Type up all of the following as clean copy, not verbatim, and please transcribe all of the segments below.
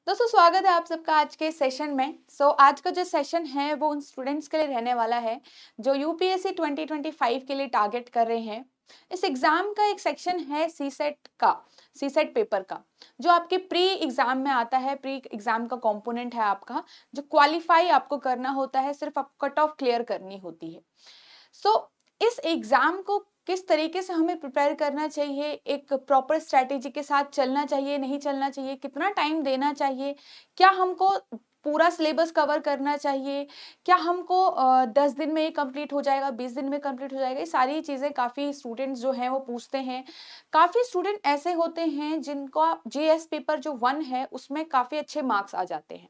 दोस्तों स्वागत है आप सबका आज के सेशन में। आज का जो सेशन है वो उन स्टूडेंट्स के लिए रहने वाला है जो यूपीएससी 2025 के लिए टारगेट कर रहे हैं। इस एग्जाम का एक सेक्शन है सीसेट पेपर का, जो आपके प्री एग्जाम में आता है। प्री एग्जाम का कंपोनेंट है आपका, जो क्वालिफाई आपको करना होता है, सिर्फ आपको कट ऑफ क्लियर करनी होती है। इस एग्जाम को किस तरीके से हमें प्रिपेयर करना चाहिए, एक प्रॉपर स्ट्रैटेजी के साथ चलना चाहिए, नहीं चलना चाहिए, कितना टाइम देना चाहिए, क्या हमको पूरा सिलेबस कवर करना चाहिए, क्या हमको 10 दिन में ही कंप्लीट हो जाएगा, 20 दिन में कंप्लीट हो जाएगा, ये सारी चीज़ें काफ़ी स्टूडेंट्स जो हैं वो पूछते हैं। काफ़ी स्टूडेंट ऐसे होते हैं जिनका जीएस पेपर जो 1 है उसमें काफ़ी अच्छे मार्क्स आ जाते हैं,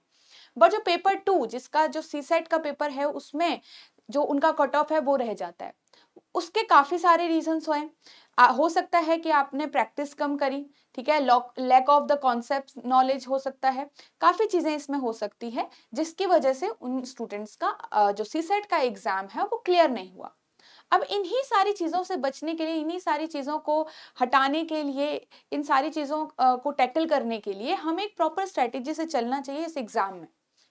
बट जो पेपर 2 जिसका जो सीसेट का पेपर है उसमें जो उनका कट ऑफ है वो रह जाता है। उसके काफ़ी सारे रीज़न्स हैं। हो सकता है कि आपने प्रैक्टिस कम करी, ठीक है? Lack of the concept knowledge हो सकता है। काफ़ी चीज़ें इसमें हो सकती है, जिसकी वजह से उन स्टूडेंट्स का जो सीसेट का एग्ज़ाम है वो क्लियर नहीं हुआ। अब इन्हीं सारी चीज़ों से बचने के लिए, इन्हीं सारी चीज़ों को हटाने के लिए, इन सारी चीज़ों को टैकल करने के लिए हमें एक प्रॉपर स्ट्रैटेजी से चलना चाहिए इस एग्ज़ाम में।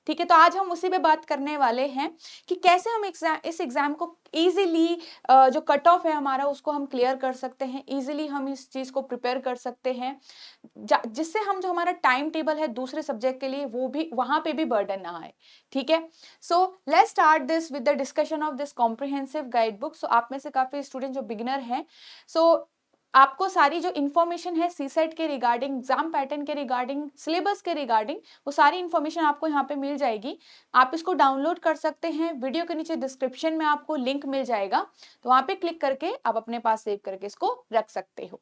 ठीक है? तो आज हम उसी पे बात करने वाले हैं कि कैसे हम इस एग्ज़ाम को ईज़िली जो कट ऑफ है हमारा उसको हम क्लियर कर सकते हैं, ईज़िली हम इस चीज़ को प्रिपेयर कर सकते हैं, जिससे हम जो हमारा टाइम टेबल है दूसरे सब्जेक्ट के लिए वो भी वहाँ पे भी बर्डन ना आए। ठीक है? So let's start this with the discussion of this comprehensive guide book. So आप में से काफ़ी स्टूडेंट जो बिगिनर हैं, सो आपको सारी जो इन्फॉर्मेशन है सीसेट के रिगार्डिंग, एग्जाम पैटर्न के रिगार्डिंग, सिलेबस के रिगार्डिंग, वो सारी इन्फॉर्मेशन आपको यहाँ पे मिल जाएगी। आप इसको डाउनलोड कर सकते हैं, वीडियो के नीचे डिस्क्रिप्शन में आपको लिंक मिल जाएगा, तो वहाँ पे क्लिक करके आप अपने पास सेव करके इसको रख सकते हो।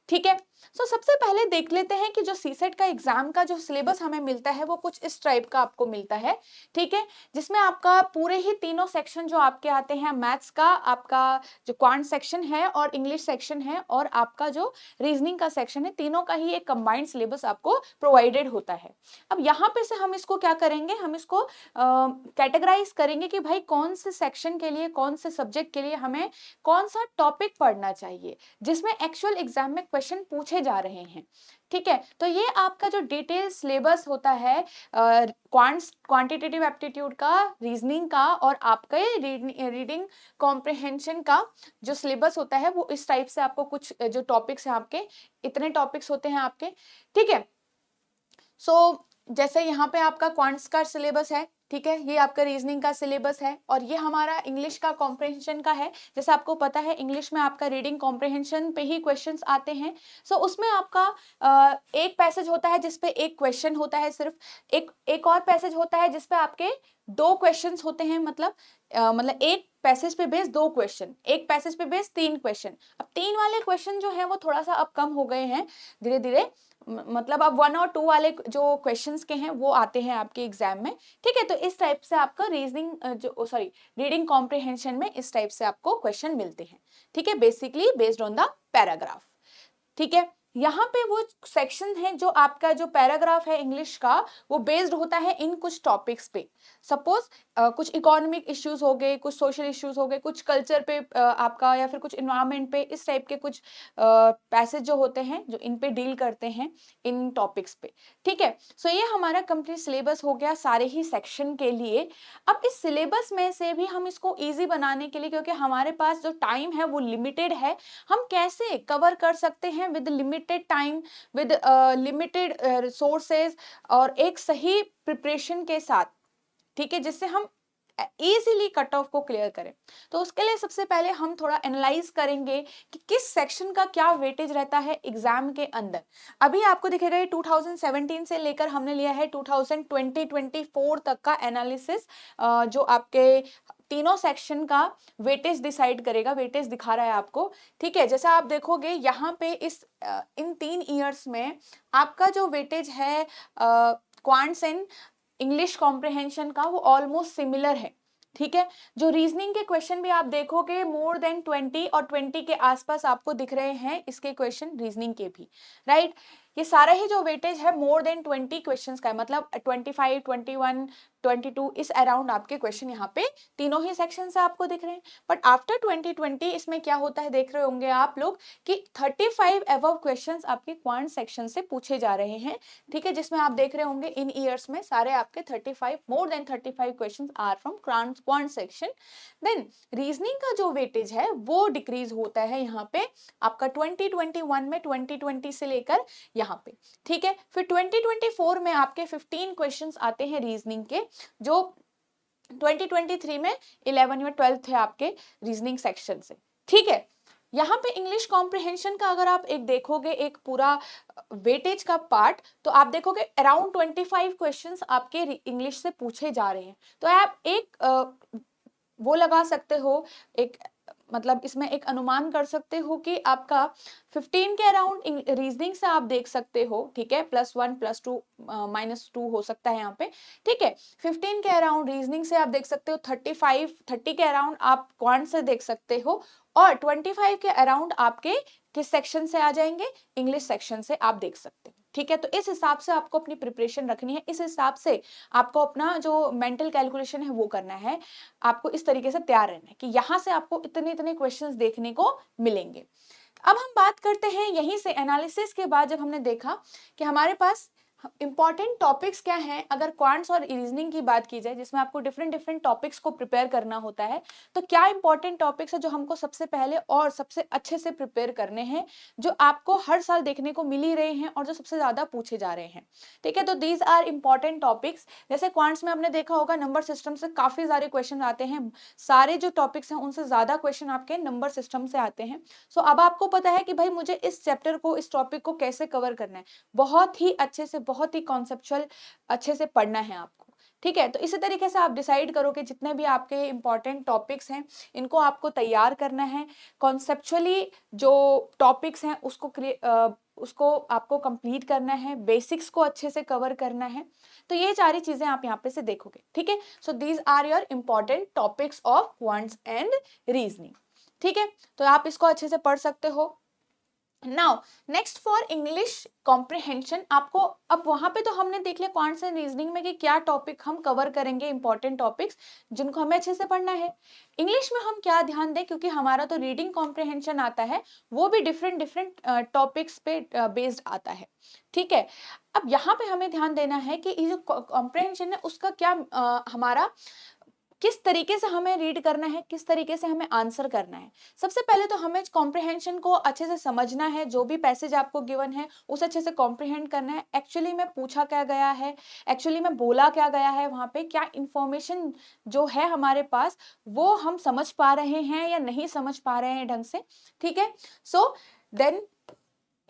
ठीक है? सबसे पहले देख लेते हैं कि जो सीसेट का एग्जाम का जो सिलेबस हमें मिलता है वो कुछ इस टाइप का आपको मिलता है। ठीक है? जिसमें आपका पूरे ही तीनों सेक्शन जो आपके आते हैं, मैथ्स का आपका जो क्वांट सेक्शन है और इंग्लिश सेक्शन है और आपका जो रीजनिंग का सेक्शन है, तीनों का ही एक कंबाइंड सिलेबस आपको प्रोवाइडेड होता है। अब यहाँ पे से हम इसको क्या करेंगे, हम इसको कैटेगराइज करेंगे कि भाई कौन से सेक्शन के लिए, कौन से सब्जेक्ट के लिए हमें कौन सा टॉपिक पढ़ना चाहिए जिसमें एक्चुअल एग्जाम में क्वेश्चन पूछे जा रहे हैं। ठीक है? तो ये आपका जो डिटेल सिलेबस होता है क्वांटिटेटिव एप्टीट्यूड का, रीजनिंग का और आपका रीडिंग कॉम्प्रिहेंशन का जो सिलेबस होता है वो इस टाइप से आपको कुछ जो टॉपिक्स हैं आपके, इतने टॉपिक्स होते हैं आपके। ठीक है? जैसे यहाँ पे आपका क्वांट्स का सिलेबस है, ठीक है? ये आपका रीजनिंग का सिलेबस है और ये हमारा इंग्लिश का कॉम्प्रिहेंशन का है। जैसे आपको पता है इंग्लिश में आपका रीडिंग कॉम्प्रिहेंशन पे ही क्वेश्चंस आते हैं। उसमें आपका एक पैसेज होता है जिसपे एक क्वेश्चन होता है सिर्फ, एक और पैसेज होता है जिसपे आपके दो क्वेश्चंस होते हैं, मतलब एक पैसेज पे बेस दो क्वेश्चन, एक पैसेज पे बेस तीन क्वेश्चन। अब तीन वाले क्वेश्चन जो है वो थोड़ा सा अब कम हो गए हैं धीरे धीरे, मतलब अब 1 और 2 वाले जो क्वेश्चंस के हैं वो आते हैं आपके एग्जाम में। ठीक है? तो इस टाइप से आपका रीडिंग कॉम्प्रिहेंशन में इस टाइप से आपको क्वेश्चन मिलते हैं। ठीक है? Basically based on the paragraph. ठीक है? यहाँ पे वो सेक्शन है जो आपका जो पैराग्राफ है इंग्लिश का, वो बेस्ड होता है इन कुछ टॉपिक्स पे। सपोज कुछ इकोनॉमिक इश्यूज हो गए, कुछ सोशल इश्यूज हो गए, कुछ कल्चर पे आपका, या फिर कुछ इन्वायरमेंट पे, इस टाइप के कुछ पैसेज जो होते हैं जो इन पे डील करते हैं इन टॉपिक्स पे। ठीक है? ये हमारा कंप्लीट सिलेबस हो गया सारे ही सेक्शन के लिए। अब इस सिलेबस में से भी हम इसको ईजी बनाने के लिए, क्योंकि हमारे पास जो टाइम है वो लिमिटेड है, हम कैसे कवर कर सकते हैं with limited time, with limited resources और एक सही प्रिपरेशन के साथ। ठीक है? जिससे हम इजीली कट ऑफ को क्लियर करें। तो उसके लिए सबसे पहले हम थोड़ा एनालाइज करेंगे कि किस सेक्शन का क्या वेटेज रहता है एग्जाम के अंदर। अभी आपको दिखेगा ये 2017 से लेकर हमने लिया है 2024 तक का एनालिसिस, जो आपके तीनों सेक्शन का वेटेज डिसाइड करेगा, वेटेज दिखा रहा है आपको। ठीक है? जैसा आप देखोगे यहाँ पे इन 3 ईयर्स में आपका जो वेटेज है क्वांट्स एंड इंग्लिश कॉम्प्रिहेंशन का, वो ऑलमोस्ट सिमिलर है। ठीक है? जो रीजनिंग के क्वेश्चन भी आप देखोगे मोर देन 20 और 20 के आसपास आपको दिख रहे हैं इसके क्वेश्चन, रीजनिंग के भी, राइट? ये सारा ही जो वेटेज है मोर देन 20 क्वेश्चंस का है, मतलब 25, 21, 22 इस अराउंड आपके क्वेश्चन यहाँ पे तीनों ही सेक्शन से आपको दिख रहे हैं। बट आफ्टर 2020 इसमें क्या होता है देख रहे होंगे आप लोग कि 35 अबव क्वेश्चंस आपके क्वांट सेक्शन से पूछे जा रहे हैं, ठीक है, जिसमें आप देख रहे होंगे इन ईयर्स में सारे आपके 35 more than 35 questions are from quant section. Then reasoning का जो वेटेज है वो डिक्रीज होता है यहाँ पे आपका 2021 में 2020 से लेकर यहाँ पे, ठीक है। फिर 2024 में आपके 15 क्वेश्चंस आते हैं रीजनिंग के, जो 2023 में 11 या 12 थे आपके रीजनिंग सेक्शन से, ठीक है। यहाँ पे इंग्लिश कॉम्प्रिहेंशन का अगर आप एक देखोगे एक पूरा वेटेज का पार्ट, तो आप देखोगे अराउंड 25 क्वेश्चंस आपके इंग्लिश से पूछे जा रहे हैं। तो आप एक वो लगा सकते हो, एक मतलब इसमें एक अनुमान कर सकते हो कि आपका 15 के अराउंड रीजनिंग से आप देख सकते हो, ठीक है, +1 +2 -2 हो सकता है यहाँ पे, ठीक है। 15 के अराउंड रीजनिंग से आप देख सकते हो, 30 के अराउंड आप क्वांट से देख सकते हो, और 25 के अराउंड आपके किस सेक्शन से आ जाएंगे, इंग्लिश सेक्शन से आप देख सकते हो, ठीक है। तो इस हिसाब से आपको अपनी प्रिपरेशन रखनी है, इस हिसाब से आपको अपना जो मेंटल कैलकुलेशन है वो करना है, आपको इस तरीके से तैयार रहना है कि यहाँ से आपको इतने इतने क्वेश्चंस देखने को मिलेंगे। अब हम बात करते हैं यहीं से एनालिसिस के बाद, जब हमने देखा कि हमारे पास इंपॉर्टेंट टॉपिक्स क्या हैं, अगर क्वांट्स और रीजनिंग की बात की जाए जिसमें आपको डिफरेंट टॉपिक्स को प्रिपेयर करना होता है, तो क्या इंपॉर्टेंट टॉपिक्स है जो हमको सबसे पहले और सबसे अच्छे से प्रिपेयर करने हैं, जो आपको हर साल देखने को मिल ही रहे हैं और जो सबसे ज्यादा पूछे जा रहे हैं, ठीक है। तो दीज आर इंपॉर्टेंट टॉपिक्स। जैसे क्वांट्स में हमने देखा होगा नंबर सिस्टम से काफी सारे क्वेश्चन आते हैं, सारे जो टॉपिक्स हैं उनसे ज्यादा क्वेश्चन आपके नंबर सिस्टम से आते हैं। सो अब आपको पता है कि भाई मुझे इस चैप्टर को, इस टॉपिक को कैसे कवर करना है, बहुत ही अच्छे से, बहुत ही कॉन्सेप्चुअल अच्छे से पढ़ना है आपको, ठीक है। तो इसी तरीके से आप डिसाइड करो कि जितने भी आपके इंपॉर्टेंट टॉपिक्स हैं इनको आपको तैयार करना है, कॉन्सेप्चुअली जो टॉपिक्स हैं उसको आपको कंप्लीट करना है, बेसिक्स को अच्छे से कवर करना है। तो ये सारी चीजें आप यहाँ पे से देखोगे, ठीक है। So these are your important topics of quants and reasoning, ठीक है। तो आप इसको अच्छे से पढ़ सकते हो। Now next for English comprehension, आपको अब वहां पे तो हमने देख लिया क्वांट्स एंड रीजनिंग में कि क्या टॉपिक हम कवर करेंगे, इंपॉर्टेंट टॉपिक्स जिनको हमें अच्छे से पढ़ना है। इंग्लिश में हम क्या ध्यान दें, क्योंकि हमारा तो रीडिंग कॉम्प्रिहेंशन आता है, वो भी डिफरेंट टॉपिक्स पे बेस्ड आता है, ठीक है। अब यहाँ पे हमें ध्यान देना है कि ये जो कॉम्प्रिहेंशन है उसका क्या हमारा किस तरीके से हमें रीड करना है, किस तरीके से हमें आंसर करना है। सबसे पहले तो हमें कॉम्प्रिहेंशन को अच्छे से समझना है, जो भी पैसेज आपको गिवन है उसे अच्छे से कॉम्प्रिहेंड करना है, एक्चुअली में पूछा क्या गया है, एक्चुअली में बोला क्या गया है, वहां पे क्या इंफॉर्मेशन जो है हमारे पास वो हम समझ पा रहे हैं या नहीं समझ पा रहे हैं ढंग से, ठीक है। सो देन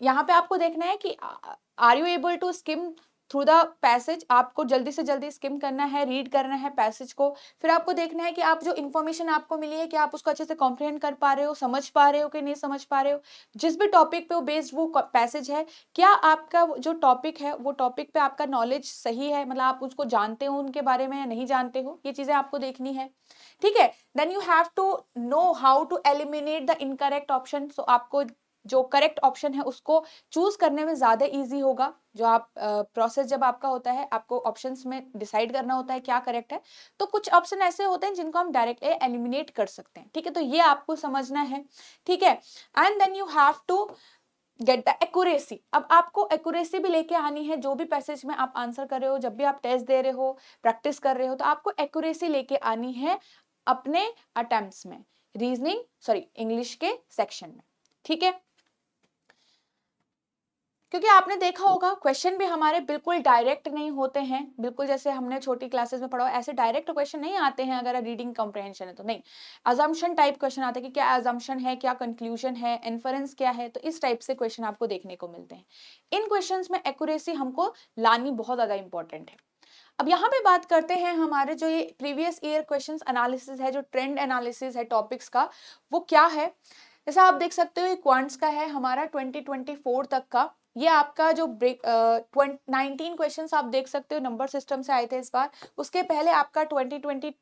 यहाँ पे आपको देखना है कि are you able to skim through the passage, आपको जल्दी से जल्दी स्किम करना है, रीड करना है पैसेज को। फिर आपको देखना है कि आप जो इन्फॉर्मेशन आपको मिली है कि आप उसको अच्छे से कॉम्प्रिहेंड कर पा रहे हो, समझ पा रहे हो कि नहीं समझ पा रहे हो। जिस भी टॉपिक पे वो बेस्ड वो पैसेज है, क्या आपका जो टॉपिक है वो टॉपिक पे आपका नॉलेज सही है, मतलब आप उसको जानते हो उनके बारे में या नहीं जानते हो, ये चीजें आपको देखनी है, ठीक है। Then you have to know how to eliminate the incorrect option. So आपको जो करेक्ट ऑप्शन है उसको चूज करने में ज्यादा इजी होगा। जो आप प्रोसेस जब आपका होता है, आपको ऑप्शंस में डिसाइड करना होता है क्या करेक्ट है, तो कुछ ऑप्शन ऐसे होते हैं जिनको हम डायरेक्ट एलिमिनेट कर सकते हैं, ठीक है। तो ये आपको समझना है, ठीक है। And then you have to get the accuracy. अब आपको एक्यूरेसी भी लेके आनी है, जो भी पैसेज में आप आंसर कर रहे हो, जब भी आप टेस्ट दे रहे हो, प्रैक्टिस कर रहे हो, तो आपको एक्यूरेसी लेके आनी है अपने अटेम्प्ट्स में, इंग्लिश के सेक्शन में, ठीक है। क्योंकि आपने देखा होगा क्वेश्चन भी हमारे बिल्कुल डायरेक्ट नहीं होते हैं, बिल्कुल जैसे हमने छोटी क्लासेस में पढ़ा ऐसे डायरेक्ट क्वेश्चन नहीं आते हैं। अगर रीडिंग कॉम्प्रिहेंशन है तो नहीं, अजम्पशन टाइप क्वेश्चन आते हैं कि क्या अजम्पशन है, क्या कंक्लूजन है, इन्फरेंस क्या है, तो इस टाइप से क्वेश्चन आपको देखने को मिलते हैं। इन क्वेश्चंस में एक्यूरेसी हमको लानी बहुत ज्यादा इंपॉर्टेंट है। अब यहाँ पे बात करते हैं हमारे जो ये प्रीवियस ईयर क्वेश्चंस एनालिसिस है, जो ट्रेंड एनालिसिस है टॉपिक्स का, वो क्या है। जैसा आप देख सकते हो ये क्वांट्स का है हमारा 2024 तक का। ये आपका जो 19 क्वेश्चंस आप देख सकते हो नंबर सिस्टम से आए थे इस बार। उसके पहले आपका 2023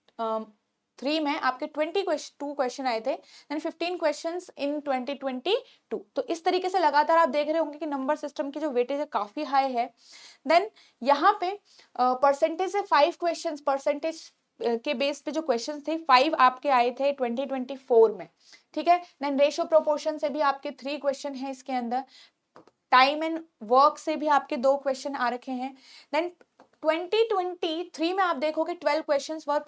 2023 में आपके 22 क्वेश्चन आए थे, देन 15 क्वेश्चंस इन 2022। तो इस तरीके से लगातार आप देख रहे होंगे कि नंबर सिस्टम की जो वेटेज है काफी हाई है। देन यहाँ पे परसेंटेज है 5 क्वेश्चंस, परसेंटेज के बेस पे जो क्वेश्चंस थे 5 आपके आए थे 2024 में, ठीक है। देन रेशियो प्रोपोर्शन से भी आपके 3 क्वेश्चन है इसके अंदर, टाइम एंड वर्क से भी आपके 2 क्वेश्चन आ रखे हैं। देन 2023 में आप देखोगे 12 क्वेश्चंस वर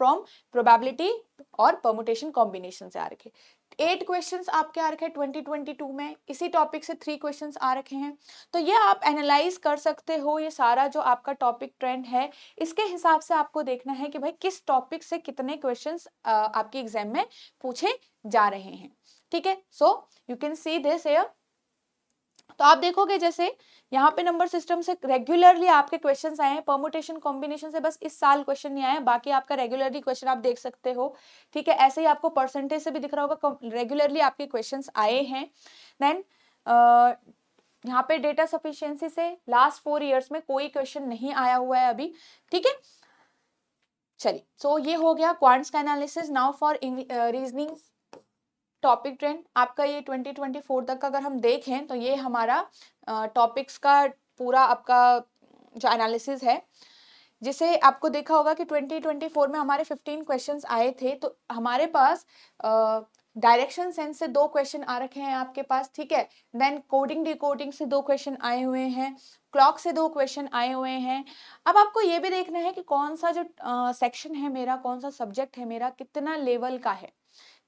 फ्रॉम प्रोबेबिलिटी और परमुटेशन कॉम्बिनेशन से आ रखे, 8 क्वेश्चंस आपके आ रखे 2022 में, इसी टॉपिक से 3 क्वेश्चंस आ रखे हैं। तो ये आप एनालाइज कर सकते हो, ये सारा जो आपका टॉपिक ट्रेंड है इसके हिसाब से आपको देखना है कि भाई किस टॉपिक से कितने क्वेश्चंस आपके एग्जाम में पूछे जा रहे हैं, ठीक है। So you can see this here. तो आप देखोगे जैसे यहाँ पे नंबर सिस्टम से रेगुलरली आपके क्वेश्चंस आए हैं, परमुटेशन कॉम्बिनेशन से बस इस साल क्वेश्चन नहीं आए, बाकी आपका रेगुलरली क्वेश्चन आप देख सकते हो, ठीक है। ऐसे ही आपको परसेंटेज से भी दिख रहा होगा, रेगुलरली आपके क्वेश्चंस आए हैं। देन यहाँ पे डेटा सफिशिएंसी से लास्ट 4 ईयर्स में कोई क्वेश्चन नहीं आया हुआ है अभी, ठीक है। चलिए, सो ये हो गया क्वांट्स का analysis. Now for reasoning topic trend आपका ये 2024 तक का अगर हम देखें तो ये हमारा टॉपिक्स का पूरा आपका जो एनालिसिस है, जिसे आपको देखा होगा कि 2024 में हमारे 15 क्वेश्चंस आए थे। तो हमारे पास डायरेक्शन सेंस से 2 क्वेश्चन आ रखे हैं आपके पास, ठीक है। देन कोडिंग डिकोडिंग से 2 क्वेश्चन आए हुए हैं, क्लॉक से 2 क्वेश्चन आए हुए हैं। अब आपको ये भी देखना है कि कौन सा जो सेक्शन है मेरा, कौन सा सब्जेक्ट है मेरा, कितना लेवल का है,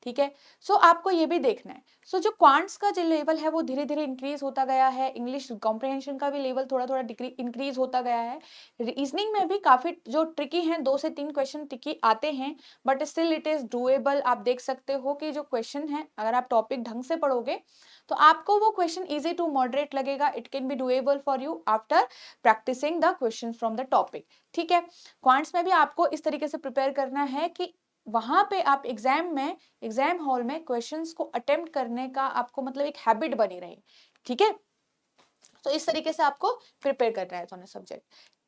ठीक है। सो आपको ये भी देखना है। सो जो क्वांट्स का जो लेवल है वो धीरे धीरे इंक्रीज होता गया है, इंग्लिश कॉम्प्रिहेंशन का भी लेवल थोड़ा थोड़ा इंक्रीज होता गया है। रीजनिंग में भी काफी जो ट्रिकी हैं, 2 से 3 क्वेश्चन ट्रिकी आते हैं, but still it is doable. आप देख सकते हो कि जो क्वेश्चन है अगर आप टॉपिक ढंग से पढ़ोगे तो आपको वो क्वेश्चन इजी टू मॉडरेट लगेगा। It can be doable for you after practising the question from the topic, ठीक है। क्वांट्स में भी आपको इस तरीके से प्रिपेयर करना है कि वहां पे आप एग्जाम हॉल में क्वेश्चंस को अटेम्प्ट करने का आपको मतलब एक हैबिट बनी रहे, ठीक है। तो इस तरीके से आपको प्रिपेयर करना है दोनों सब्जेक्ट।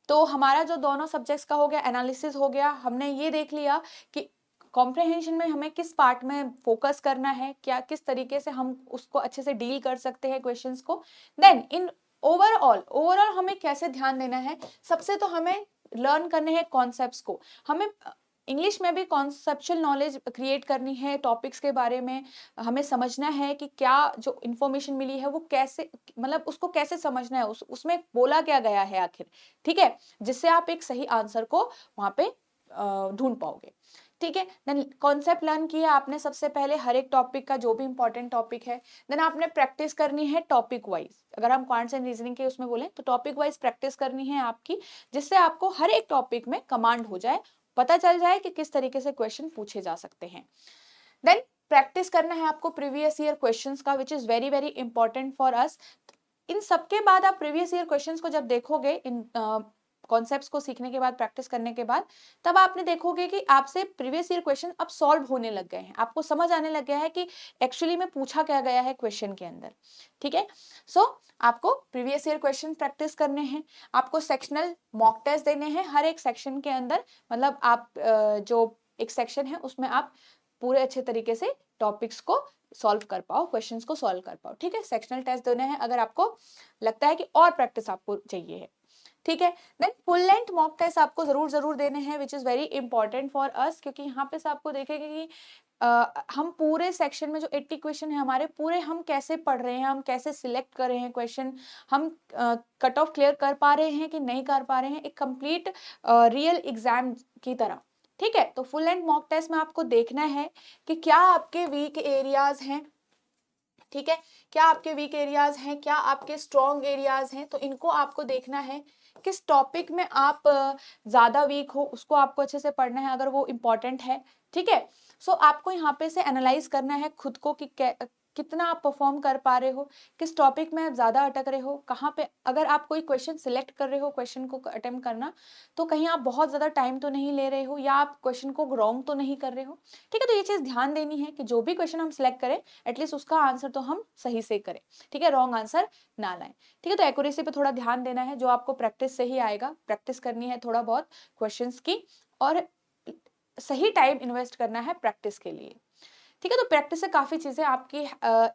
तो हमारा जो दोनों सब्जेक्ट्स का हो गया, एनालिसिस हो गया, हमने ये देख लिया कि कॉम्प्रिहेंशन में हमें किस पार्ट में फोकस करना है, क्या किस तरीके से हम उसको अच्छे से डील कर सकते हैं क्वेश्चंस को। देन इन ओवरऑल हमें कैसे ध्यान देना है, सबसे तो हमें लर्न करने हैं कॉन्सेप्ट्स को। हमें इंग्लिश में भी कॉन्सेप्चुअल नॉलेज क्रिएट करनी है, टॉपिक्स के बारे में हमें समझना है कि क्या जो इन्फॉर्मेशन मिली है वो कैसे, मतलब उसको कैसे समझना है, उसमें बोला क्या गया है आखिर, ठीक है, जिससे आप एक सही आंसर को वहां पे ढूंढ पाओगे, ठीक है। देन कॉन्सेप्ट लर्न किया आपने सबसे पहले हर एक टॉपिक का, जो भी इंपॉर्टेंट टॉपिक है। देन आपने प्रैक्टिस करनी है टॉपिक वाइज, अगर हम क्वांट्स एंड रीजनिंग के उसमें बोले तो टॉपिक वाइज प्रैक्टिस करनी है आपकी, जिससे आपको हर एक टॉपिक में कमांड हो जाए, पता चल जाए कि किस तरीके से क्वेश्चन पूछे जा सकते हैं। देन प्रैक्टिस करना है आपको प्रीवियस ईयर क्वेश्चंस का, which is very very important for us. इन सबके बाद आप प्रीवियस ईयर क्वेश्चंस को जब देखोगे, इन कॉन्सेप्ट्स को सीखने के बाद, प्रैक्टिस करने के बाद, तब आपने देखोगे कि आपसे प्रीवियस ईयर क्वेश्चन अब सॉल्व होने लग गए हैं, आपको समझ आने लग गया है कि एक्चुअली में पूछा क्या गया है क्वेश्चन के अंदर, ठीक है। सो आपको प्रीवियस ईयर क्वेश्चन प्रैक्टिस करने हैं, आपको सेक्शनल मॉक टेस्ट देने हैं हर एक सेक्शन के अंदर, मतलब आप जो एक सेक्शन है उसमें आप पूरे अच्छे तरीके से टॉपिक्स को सॉल्व कर पाओ, क्वेश्चंस को सॉल्व कर पाओ, ठीक है। सेक्शनल टेस्ट देने हैं अगर आपको लगता है कि और प्रैक्टिस आपको चाहिए है, ठीक है। Then full length mock test आपको जरूर देने हैं, which is very important for us, क्योंकि यहाँ पे से आपको देखेंगे कि हम पूरे सेक्शन में जो 80 क्वेश्चन है हमारे पूरे, हम कैसे पढ़ रहे हैं, हम कैसे सिलेक्ट कर रहे हैं क्वेश्चन, हम कट ऑफ क्लियर कर पा रहे हैं कि नहीं कर पा रहे हैं, एक कंप्लीट रियल एग्जाम की तरह, ठीक है। तो फुल लेंथ मॉक टेस्ट में आपको देखना है कि क्या आपके वीक एरियाज हैं, ठीक है, क्या आपके वीक एरियाज हैं, क्या आपके स्ट्रॉन्ग एरियाज हैं। तो इनको आपको देखना है, किस टॉपिक में आप ज्यादा वीक हो उसको आपको अच्छे से पढ़ना है अगर वो इम्पोर्टेंट है, ठीक है। सो आपको यहाँ पे से एनालाइज करना है खुद को कि कितना आप परफॉर्म कर पा रहे हो, किस टॉपिक में आप ज्यादा अटक रहे हो, कहाँ पे अगर आप कोई क्वेश्चन सिलेक्ट कर रहे हो क्वेश्चन को अटेम्प्ट करना, तो कहीं आप बहुत ज्यादा टाइम तो नहीं ले रहे हो, या आप क्वेश्चन को रॉन्ग तो नहीं कर रहे हो, ठीक है। तो ये चीज ध्यान देनी है कि जो भी क्वेश्चन हम सिलेक्ट करें एटलीस्ट उसका आंसर तो हम सही से करें, ठीक है, रॉन्ग आंसर ना लाएं, ठीक है। तो एक्यूरेसी पे थोड़ा ध्यान देना है, जो आपको प्रैक्टिस से ही आएगा, प्रैक्टिस करनी है थोड़ा बहुत क्वेश्चंस की, और सही टाइम इन्वेस्ट करना है प्रैक्टिस के लिए। ठीक है, तो प्रैक्टिस से काफ़ी चीज़ें आपकी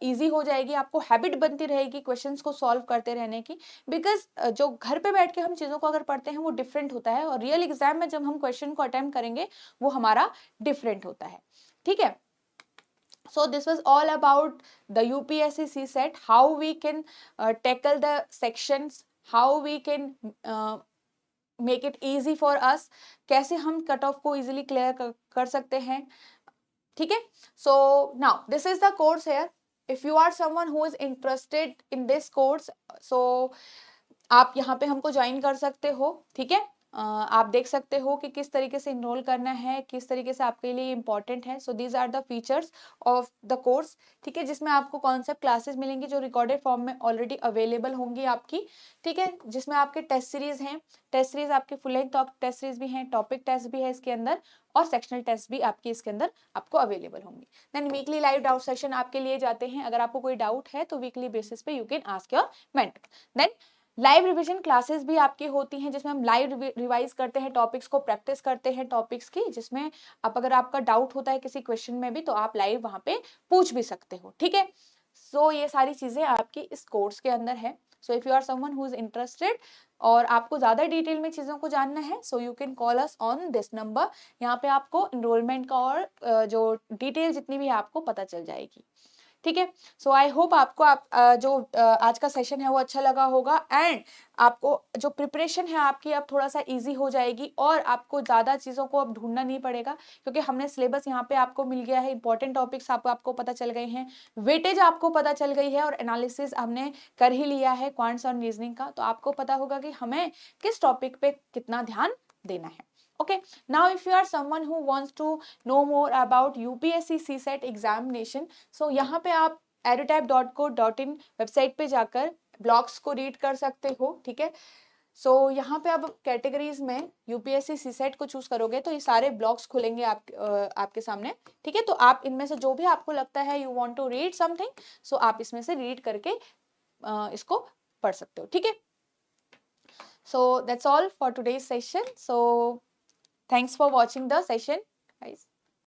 ईज़ी हो जाएगी, आपको हैबिट बनती रहेगी क्वेश्चंस को सॉल्व करते रहने की। बिकॉज़ जो घर पे बैठ के हम चीज़ों को अगर पढ़ते हैं वो डिफरेंट होता है और रियल एग्ज़ाम में जब हम क्वेश्चन को अटेम्प्ट करेंगे वो हमारा डिफरेंट होता है। ठीक है? So this was all about the UPSC CSET, how we can tackle the sections, how we can uh, make it easy for us, कैसे हम कट ऑफ को इजीली क्लियर कर सकते हैं। ठीक है, so now this is the course here. If you are someone who is interested in this course, so आप यहाँ पे हमको ज्वाइन कर सकते हो। ठीक है, आप देख सकते हो कि किस तरीके से इनरोल करना है, किस तरीके से आपके लिए इंपॉर्टेंट है। So these are the features of the course. ठीक है, जिसमें आपको कॉन्सेप्ट क्लासेस मिलेंगी जो रिकॉर्डेड फॉर्म में ऑलरेडी अवेलेबल होंगी आपकी। ठीक है, जिसमें आपके टेस्ट सीरीज हैं, टेस्ट सीरीज आपके फुल लेंथ टेस्ट सीरीज भी हैं, टॉपिक टेस्ट भी है इसके अंदर और सेक्शनल टेस्ट भी आपकी इसके अंदर आपको अवेलेबल होंगी। Then weekly live doubt session आपके लिए जाते हैं। अगर आपको कोई डाउट है तो वीकली बेसिस पे you can ask your mentor. Then live revision classes भी आपकी होती हैं जिसमें हम लाइव रिवाइज करते हैं, टॉपिक्स को प्रैक्टिस करते हैं टॉपिक्स की, जिसमें आप अगर आपका डाउट होता है किसी क्वेश्चन में भी तो आप लाइव वहां पे पूछ भी सकते हो। ठीक है, सो ये सारी चीजें आपकी इस कोर्स के अंदर है। So if you are someone who is interested और आपको ज्यादा डिटेल में चीजों को जानना है, so you can call us on this number. यहाँ पे आपको इनरोलमेंट का और जो डिटेल जितनी भी है आपको पता चल जाएगी। ठीक है, सो आई होप आपको जो आज का सेशन है वो अच्छा लगा होगा एंड आपको जो प्रिपरेशन है आपकी अब थोड़ा सा इजी हो जाएगी और आपको ज्यादा चीजों को अब ढूंढना नहीं पड़ेगा क्योंकि हमने सिलेबस यहाँ पे आपको मिल गया है, इंपॉर्टेंट टॉपिक्स आपको पता चल गए हैं, वेटेज आपको पता चल गई है और एनालिसिस हमने कर ही लिया है क्वांट्स और रीजनिंग का, तो आपको पता होगा कि हमें किस टॉपिक पे कितना ध्यान देना है। Okay, now if you are someone who wants to know more about UPSC CSET examination, so यहाँ पे आप edutype.co.in वेबसाइट पे जाकर ब्लॉग्स को रीड कर सकते हो। ठीक है, सो यहाँ पे अब कैटेगरीज में यूपीएससी सीसेट को चूज करोगे तो ये सारे ब्लॉग्स खुलेंगे आपके सामने। ठीक है, तो आप इनमें से जो भी आपको लगता है you want to read something, so आप इसमें से रीड करके इसको पढ़ सकते हो। ठीक है, so that's all for today's session. So thanks for watching the session, guys.